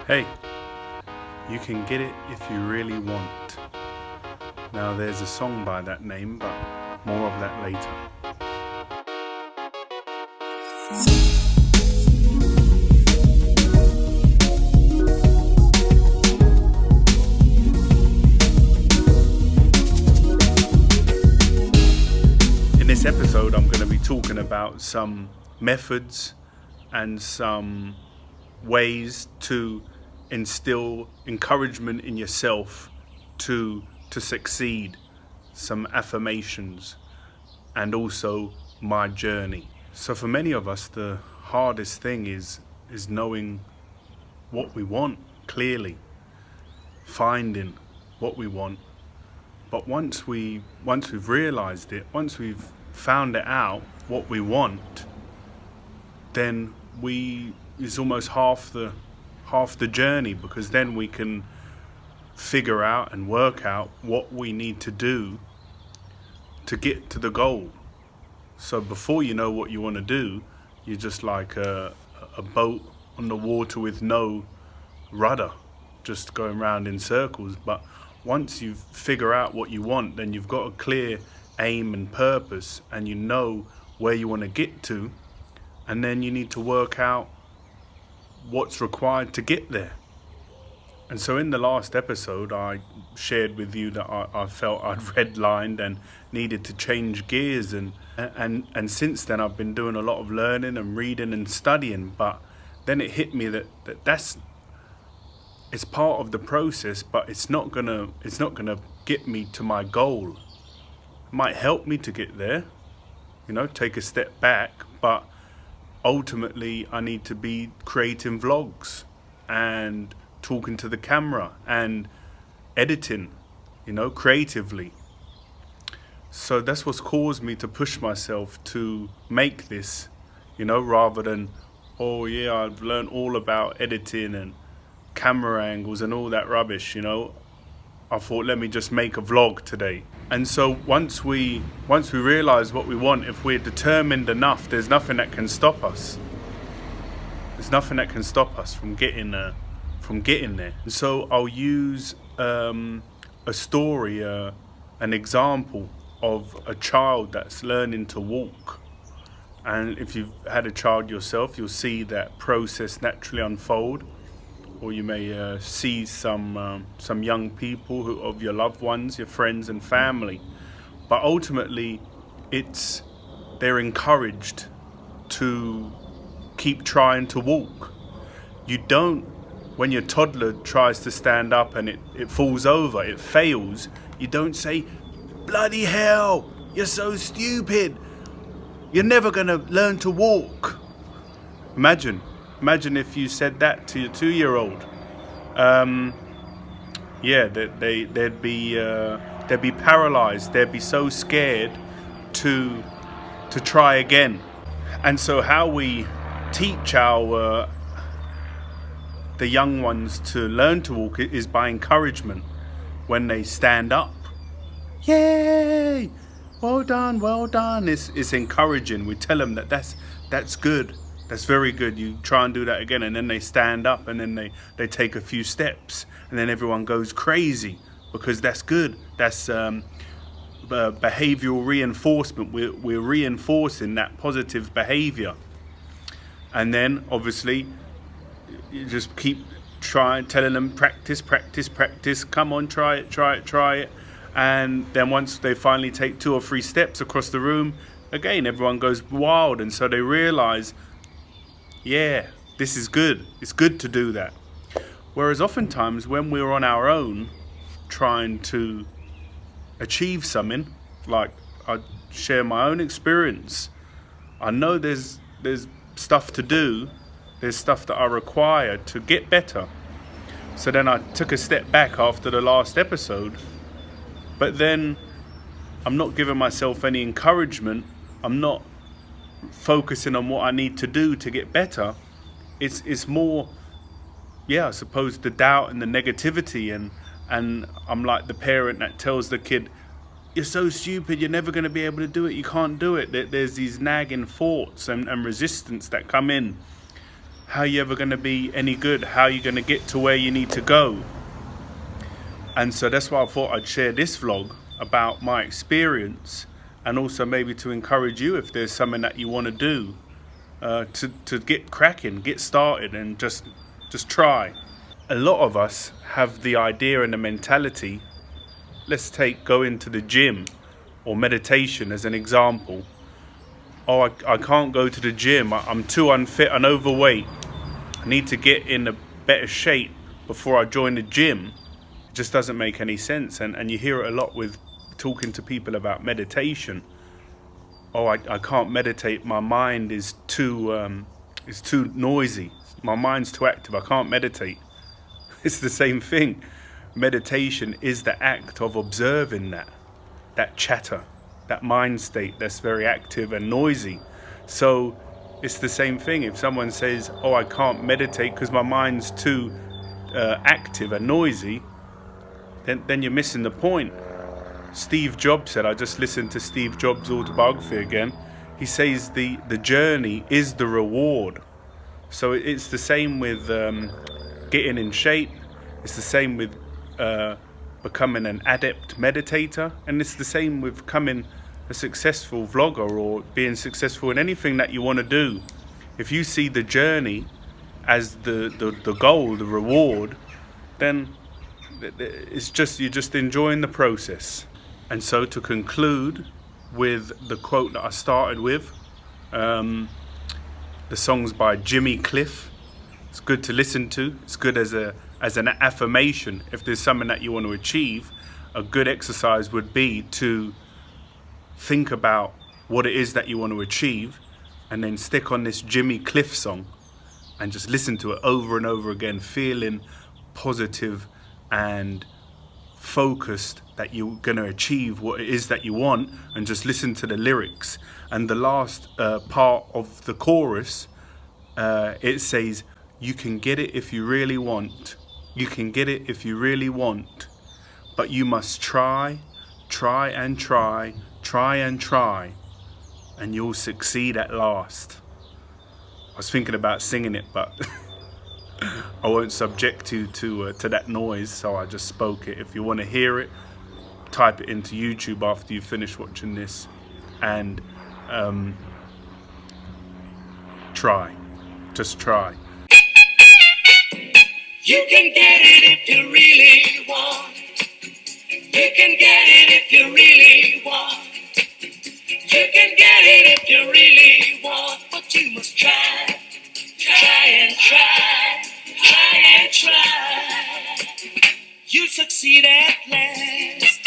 Hey, you can get it if you really want. Now there's a song by that name, but more of that later. In this episode, I'm going to be talking about some methods and some ways to instill encouragement in yourself to succeed, some affirmations, and also my journey. So for many of us, the hardest thing is knowing what we want clearly, finding what we want. But once we've realized it, once we've found it out what we want, then it's almost half the journey, because then we can figure out and work out what we need to do to get to the goal. So before you know what you want to do, you're just like a boat on the water with no rudder, just going round in circles. But once you figure out what you want, then you've got a clear aim and purpose, and you know where you want to get to, and then you need to work out what's required to get there. And so in the last episode, I shared with you that I felt I'd redlined and needed to change gears, and since then I've been doing a lot of learning and reading and studying. But then it hit me that's it's part of the process, but it's not gonna get me to my goal. It might help me to get there, take a step back, but ultimately I need to be creating vlogs and talking to the camera and editing, creatively. So that's what's caused me to push myself to make this, rather than, oh yeah, I've learned all about editing and camera angles and all that rubbish. I thought, let me just make a vlog today. And so once we realize what we want, if we're determined enough, there's nothing that can stop us. There's nothing that can stop us from getting there. And so I'll use a story, an example of a child that's learning to walk. And if you've had a child yourself, you'll see that process naturally unfold. Or you may see some young people of your loved ones, your friends and family. But ultimately, they're encouraged to keep trying to walk. You don't, when your toddler tries to stand up and it falls over, it fails, you don't say, bloody hell, you're so stupid, you're never going to learn to walk. Imagine if you said that to your 2-year-old. They'd be paralyzed. They'd be so scared to try again. And so how we teach the young ones to learn to walk is by encouragement. When they stand up, yay, well done. It's encouraging. We tell them that's good. That's very good. You try and do that again, and then they stand up, and then they take a few steps, and then everyone goes crazy, because that's good. That's behavioral reinforcement. We're reinforcing that positive behavior, and then obviously you just keep telling them practice. Come on, try it. And then once they finally take 2 or 3 steps across the room, again everyone goes wild, and so they realize, yeah, this is good. It's good to do that. Whereas oftentimes when we're on our own trying to achieve something, like I share my own experience, I know there's stuff to do, there's stuff that I require to get better. So then I took a step back after the last episode, but then I'm not giving myself any encouragement. I'm not focusing on what I need to do to get better. It's more, I suppose, the doubt and the negativity, and I'm like the parent that tells the kid, you're so stupid, you're never going to be able to do it, you can't do it. There's these nagging thoughts and resistance that come in. how are you ever going to be any good? How are you going to get to where you need to go? And so that's why I thought I'd share this vlog about my experience, and also maybe to encourage you if there's something that you want to do, to get cracking, get started, and just try. A lot of us have the idea and the mentality. Let's take going to the gym or meditation as an example. Oh, I can't go to the gym. I'm too unfit and overweight. I need to get in a better shape before I join the gym. It just doesn't make any sense. And you hear it a lot with talking to people about meditation. Oh, I can't meditate. My mind is too noisy. My mind's too active. I can't meditate. It's the same thing. Meditation is the act of observing that chatter, that mind state that's very active and noisy. So it's the same thing. If someone says, oh, I can't meditate because my mind's too active and noisy, then you're missing the point. Steve Jobs said, I just listened to Steve Jobs' autobiography again. He says the journey is the reward. So it's the same with getting in shape. It's the same with becoming an adept meditator, and it's the same with becoming a successful vlogger or being successful in anything that you want to do. If you see the journey as the goal, the reward, then it's just, you're just enjoying the process. And so to conclude with the quote that I started with, the song's by Jimmy Cliff. It's good to listen to. It's good as an affirmation. If there's something that you want to achieve, a good exercise would be to think about what it is that you want to achieve, and then stick on this Jimmy Cliff song and just listen to it over and over again, feeling positive and focused that you're going to achieve what it is that you want, and just listen to the lyrics. And the last part of the chorus, it says, you can get it if you really want. You can get it if you really want. But you must try, try and try, try and try, and you'll succeed at last. I was thinking about singing it, but I won't subject you to that noise, so I just spoke it. If you want to hear it, type it into YouTube after you finish watching this, and try. Just try. You can get it if you really want. You can get it if you really want. You can get it if you really want, but you must try, try and try, try and try. You'll succeed at last.